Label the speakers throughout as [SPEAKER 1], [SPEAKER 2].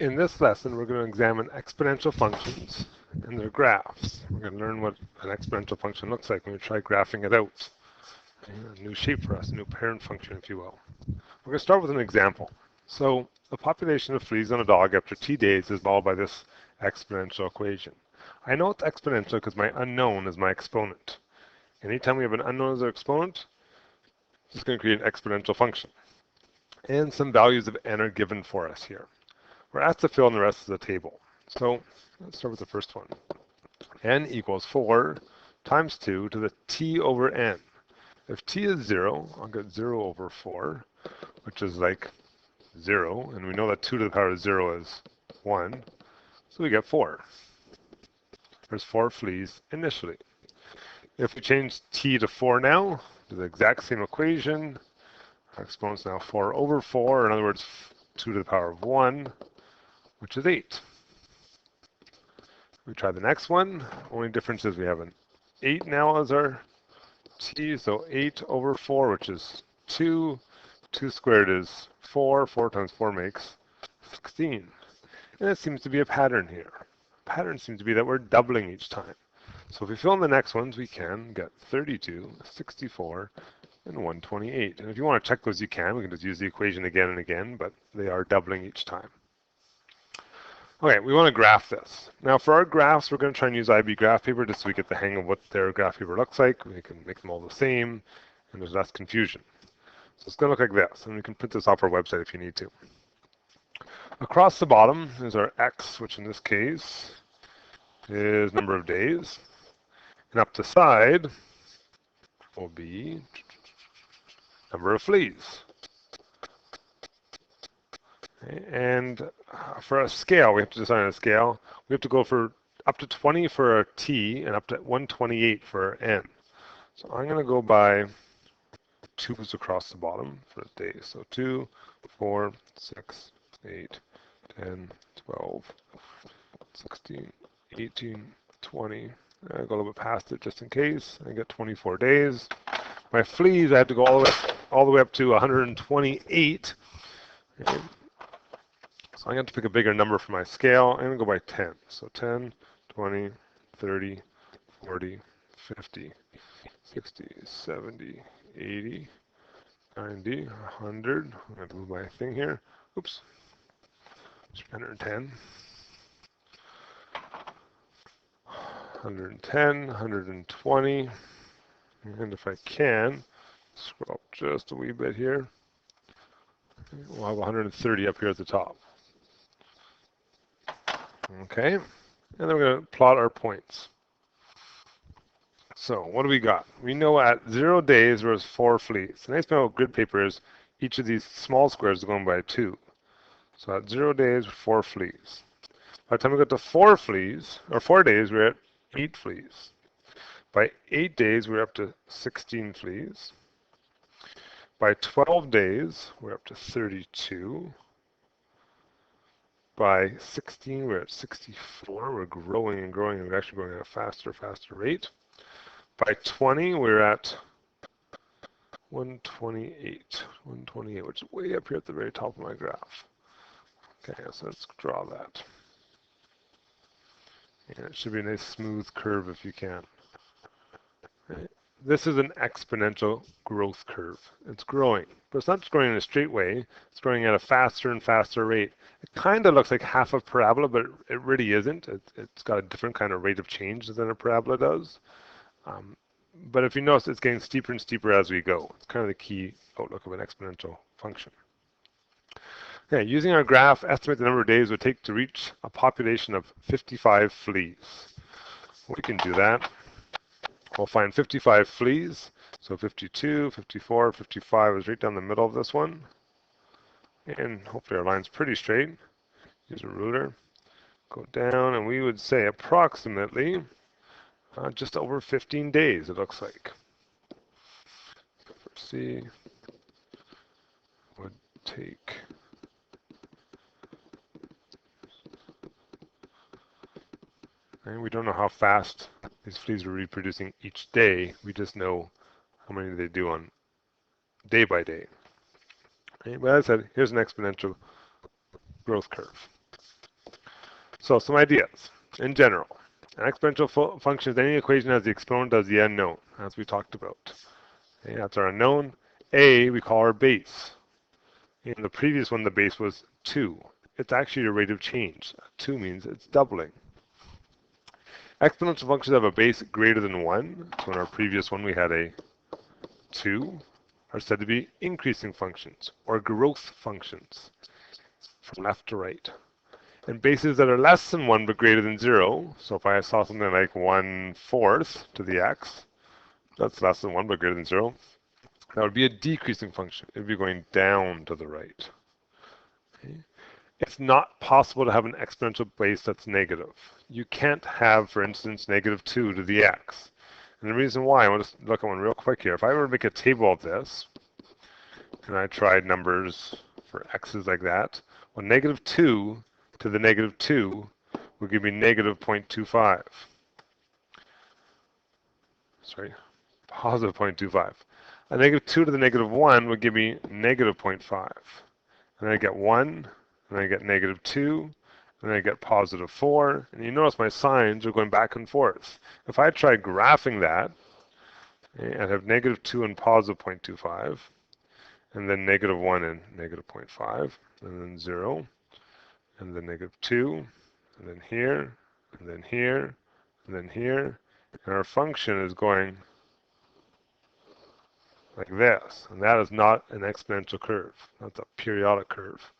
[SPEAKER 1] In this lesson, we're going to examine exponential functions and their graphs. We're going to learn what an exponential function looks like when we try graphing it out. A new shape for us, a new parent function, if you will. We're going to start with an example. So the population of fleas on a dog after t days is modeled by this exponential equation. I know it's exponential because my unknown is my exponent. Anytime we have an unknown as our exponent, it's going to create an exponential function. And some values of n are given for us here. We're asked to fill in the rest of the table. So let's start with the first one. N equals 4 times 2 to the t over n. If t is 0, I'll get 0 over 4, which is like 0. And we know that 2 to the power of 0 is 1. So we get 4. There's 4 fleas initially. If we change t to 4 now, do the exact same equation. Our exponent's now 4 over 4. In other words, 2 to the power of 1. Which is 8. We try the next one. Only difference is we have an 8 now as our t, so 8 over 4, which is 2. 2 squared is 4. 4 times 4 makes 16. And it seems to be a pattern here. The pattern seems to be that we're doubling each time. So if we fill in the next ones, we can get 32, 64, and 128. And if you want to check those, you can. We can just use the equation again and again, but they are doubling each time. Okay, we want to graph this. Now for our graphs, we're going to try and use IB graph paper just so we get the hang of what their graph paper looks like. We can make them all the same, and there's less confusion. So it's going to look like this, and we can print this off our website if you need to. Across the bottom is our x, which in this case is number of days. And up the side will be number of fleas. Okay, and for a scale, we have to decide on a scale. We have to go for up to 20 for a t and up to 128 for n. So I'm going to go by 2's across the bottom for days. So 2, 4, 6, 8, 10, 12, 16, 18, 20. I'll go a little bit past it just in case. I get 24 days. My fleas, I have to go all the way up to 128. Okay. So I'm going to pick a bigger number for my scale. I'm going to go by 10. So 10, 20, 30, 40, 50, 60, 70, 80, 90, 100. I'm going to move my thing here. Oops. 110. 110, 120. And if I can, scroll up just a wee bit here. We'll have 130 up here at the top. Okay, and then we're going to plot our points. So what do we got? We know at 0 days there was 4 fleas. The nice thing about grid paper is each of these small squares is going by 2. So at 0 days, 4 fleas. By the time we get to 4 fleas, or 4 days, we're at 8 fleas. By 8 days, we're up to 16 fleas. By 12 days, we're up to 32. By 16, we're at 64. We're growing and growing, and we're actually growing at a faster rate. By 20, we're at 128, which is way up here at the very top of my graph. Okay, so let's draw that. And it should be a nice smooth curve if you can. Okay. This is an exponential growth curve. It's growing, but it's not just growing in a straight way. It's growing at a faster and faster rate. It kind of looks like half a parabola, but it really isn't. It's got a different kind of rate of change than a parabola does. But if you notice, it's getting steeper and steeper as we go. It's kind of the key outlook of an exponential function. Okay, using our graph, estimate the number of days it would take to reach a population of 55 fleas. We can do that. We'll find 55 fleas. So 52, 54, 55 is right down the middle of this one. And hopefully our line's pretty straight. Use a ruler. Go down, and we would say approximately just over 15 days, it looks like. So for C would take and we don't know how fast these fleas are reproducing each day. We just know how many they do on day by day. Okay, but as I said, here's an exponential growth curve. So some ideas in general. An exponential function is any equation has the exponent as the unknown, as we talked about. Okay, that's our unknown. A we call our base. In the previous one, the base was 2. It's actually a rate of change. 2 means it's doubling. Exponential functions have a base greater than 1. So in our previous one, we had a 2, are said to be increasing functions or growth functions from left to right. And bases that are less than 1 but greater than 0, so if I saw something like 1/4 to the x, that's less than 1 but greater than 0, that would be a decreasing function. It would be going down to the right. Okay. It's not possible to have an exponential base that's negative. You can't have, for instance, -2 to the x. And the reason why, I want to look at one real quick here. If I were to make a table of this, and I tried numbers for x's like that, well, -2 to the -2 would give me -0.25. Sorry, positive 0.25. A -2 to the -1 would give me -0.5. And then I get 1, and then I get -2, and then I get +4. And you notice my signs are going back and forth. If I try graphing that, and have -2 and +0.25, and then -1 and -0.5, and then 0, and then -2, and then here, and then here, and then here, and our function is going like this, and that is not an exponential curve. That's a periodic curve,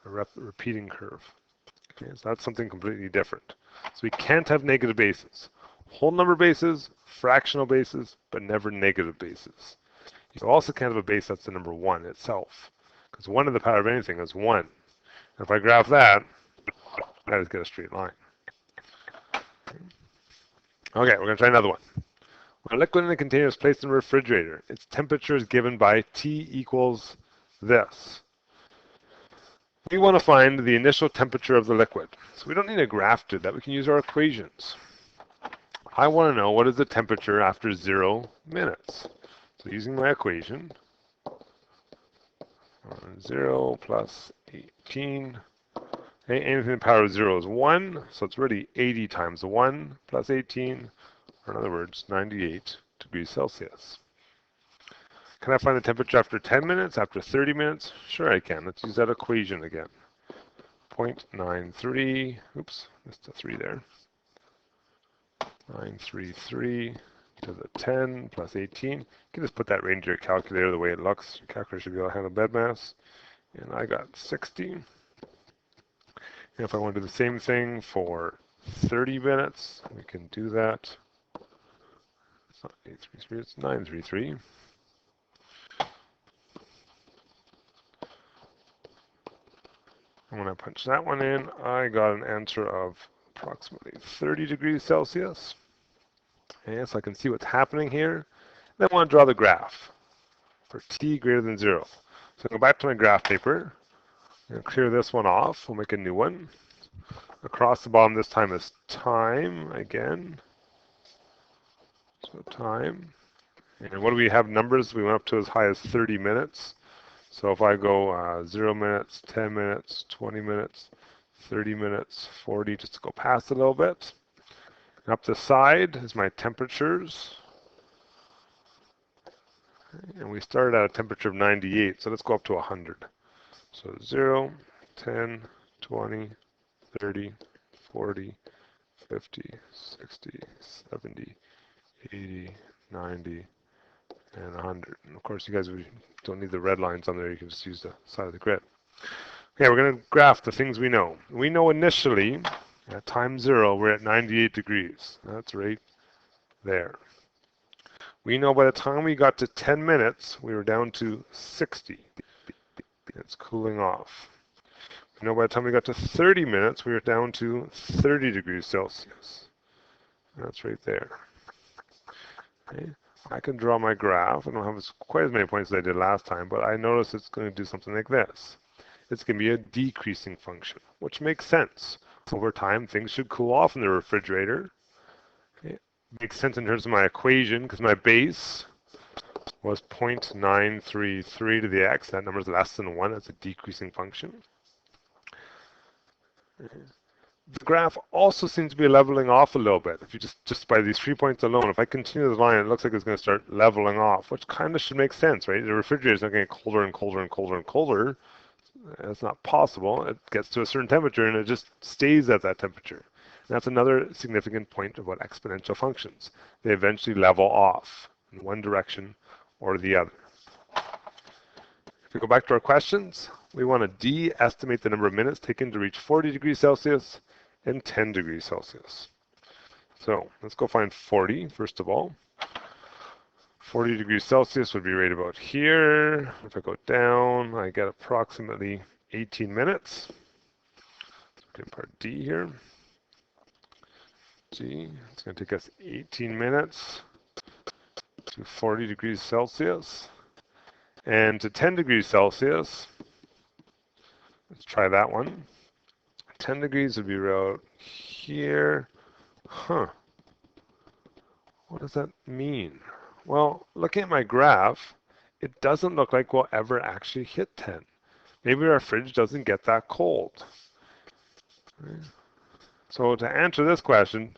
[SPEAKER 1] a repeating curve. Okay, so that's something completely different. So we can't have negative bases. Whole number bases, fractional bases, but never negative bases. You also can't have a base that's the number 1 itself, because 1 to the power of anything is 1. And if I graph that, I just get a straight line. Okay, we're going to try another one. When a liquid in a container is placed in a refrigerator, its temperature is given by T equals this. We want to find the initial temperature of the liquid. So we don't need a graph to that. We can use our equations. I want to know what is the temperature after 0 minutes. So using my equation, 0 plus 18. Okay, anything in the power of 0 is 1, so it's really 80 times 1 plus 18, or in other words, 98 degrees Celsius. Can I find the temperature after 10 minutes, after 30 minutes? Sure I can. Let's use that equation again. 0.93, oops, missed a 3 there. 933 to the 10 plus 18. You can just put that right into your calculator the way it looks. Your calculator should be able to handle bed mass. And I got 60. And if I want to do the same thing for 30 minutes, we can do that. It's not 833, it's 933. And when I punch that one in, I got an answer of approximately 30 degrees Celsius. Okay, so I can see what's happening here. Then I want to draw the graph for t greater than 0. So I go back to my graph paper. I'm going to clear this one off. We'll make a new one. Across the bottom this time is time again. So time. And what do we have numbers? We went up to as high as 30 minutes. So if I go 0 minutes, 10 minutes, 20 minutes, 30 minutes, 40, just to go past a little bit. And up the side is my temperatures. And we started at a temperature of 98, so let's go up to 100. So 0, 10, 20, 30, 40, 50, 60, 70, 80, 90, and 100. And of course, you guys don't need the red lines on there. You can just use the side of the grid. Okay, we're going to graph the things we know. We know initially, at time 0, we're at 98 degrees. That's right there. We know by the time we got to 10 minutes, we were down to 60. It's cooling off. We know by the time we got to 30 minutes, we were down to 30 degrees Celsius. That's right there. Okay. I can draw my graph. I don't have quite as many points as I did last time, but I notice it's going to do something like this. It's going to be a decreasing function, which makes sense. Over time, things should cool off in the refrigerator. Okay. Makes sense in terms of my equation, because my base was 0.933 to the x. That number is less than 1. That's a decreasing function. Okay. the graph also seems to be leveling off a little bit. If you just by these 3 points alone, if I continue the line, it looks like it's going to start leveling off, which kind of should make sense, right? The refrigerator is not getting colder and colder and colder and colder. That's not possible. It gets to a certain temperature and it just stays at that temperature. And that's another significant point about exponential functions. They eventually level off in one direction or the other. If we go back to our questions, we want to de-estimate the number of minutes taken to reach 40 degrees Celsius and 10 degrees Celsius. So let's go find 40 first of all. 40 degrees Celsius would be right about here. If I go down, I get approximately 18 minutes. Let's do part D here. G, it's going to take us 18 minutes to 40 degrees Celsius. And to 10 degrees Celsius, let's try that one. 10 degrees would be right here. Huh. What does that mean? Well, looking at my graph, it doesn't look like we'll ever actually hit 10. Maybe our fridge doesn't get that cold. So to answer this question,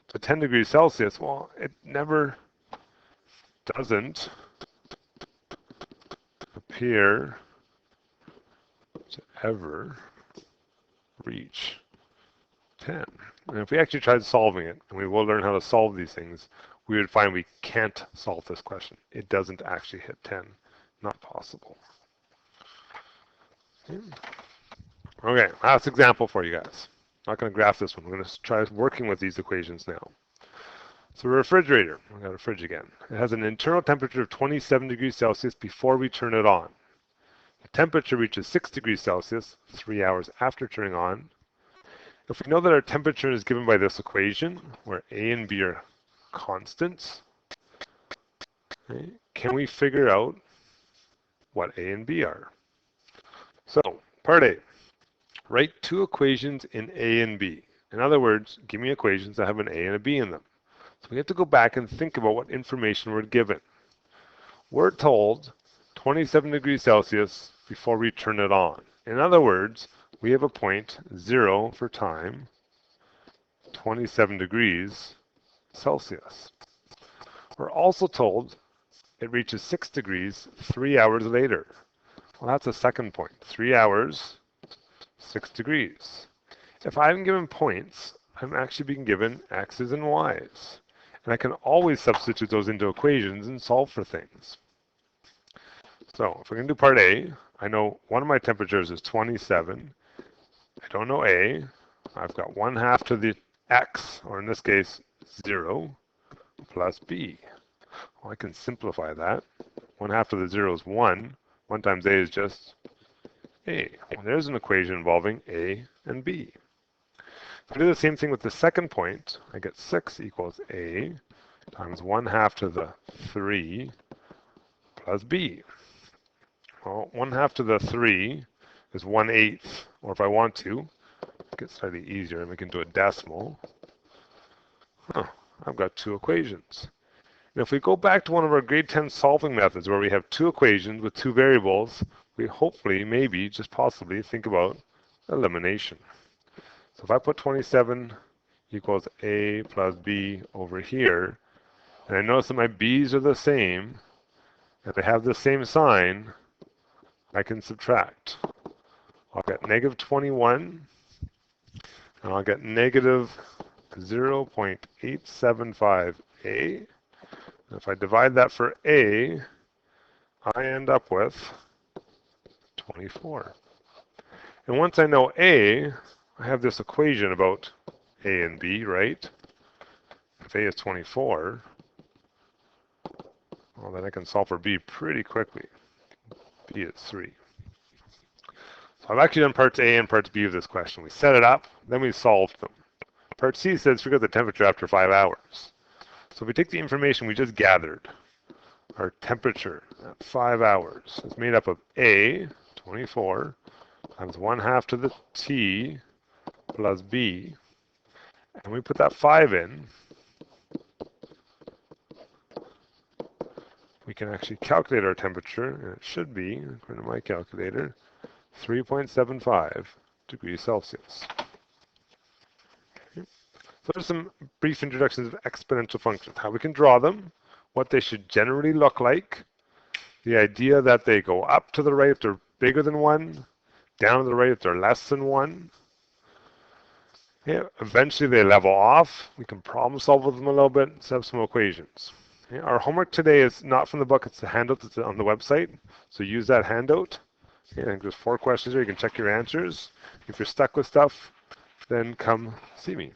[SPEAKER 1] to 10 degrees Celsius, well, it never doesn't appear to ever reach 10. And if we actually tried solving it, and we will learn how to solve these things, we would find we can't solve this question. It doesn't actually hit 10. Not possible. Okay, last example for you guys. Not going to graph this one. We're going to try working with these equations now. So a refrigerator, we got a fridge again. It has an internal temperature of 27 degrees Celsius before we turn it on. The temperature reaches 6 degrees Celsius 3 hours after turning on. If we know that our temperature is given by this equation, where A and B are constants, okay, can we figure out what A and B are? So, part A, write two equations in A and B. In other words, give me equations that have an A and a B in them. So we have to go back and think about what information we're given. We're told 27 degrees Celsius before we turn it on. In other words, we have a point 0 for time, 27 degrees Celsius. We're also told it reaches 6 degrees 3 hours later. Well, that's a second point. 3 hours, 6 degrees. If I'm given points, I'm actually being given x's and y's. And I can always substitute those into equations and solve for things. So if we're going to do part A, I know one of my temperatures is 27. I don't know A. I've got 1/2 to the x, or in this case, 0, plus B. Well, I can simplify that. 1/2 to the 0 is 1. 1 times A is just A. Well, there's an equation involving A and B. If I do the same thing with the second point, I get 6 equals A times 1/2 to the 3 plus B. Well, 1/2 to the 3 is 1/8, or if I want to, make it slightly easier and we can do a decimal. I've got two equations. And if we go back to one of our grade 10 solving methods where we have two equations with two variables, we hopefully, maybe, just possibly think about elimination. So if I put 27 equals A plus B over here, and I notice that my B's are the same, and they have the same sign, I can subtract. I'll get negative 21, and I'll get negative 0.875A. If I divide that for A, I end up with 24. And once I know A, I have this equation about A and B, right? If A is 24, well, then I can solve for B pretty quickly. B is 3. So I've actually done parts A and parts B of this question. We set it up, then we solved them. Part C says figure out the temperature after 5 hours. So if we take the information we just gathered, our temperature at 5 hours is made up of A, 24, times 1/2 to the T plus B, and we put that 5 in, we can actually calculate our temperature, and it should be, according to my calculator, 3.75 degrees Celsius. So there's some brief introductions of exponential functions, how we can draw them, what they should generally look like, the idea that they go up to the right if they're bigger than 1, down to the right if they're less than 1. Yeah, eventually they level off. We can problem solve with them a little bit, set up some equations. Okay, our homework today is not from the book, it's the handout that's on the website. So use that handout. Okay, I think there's 4 questions there. You can check your answers. If you're stuck with stuff, then come see me.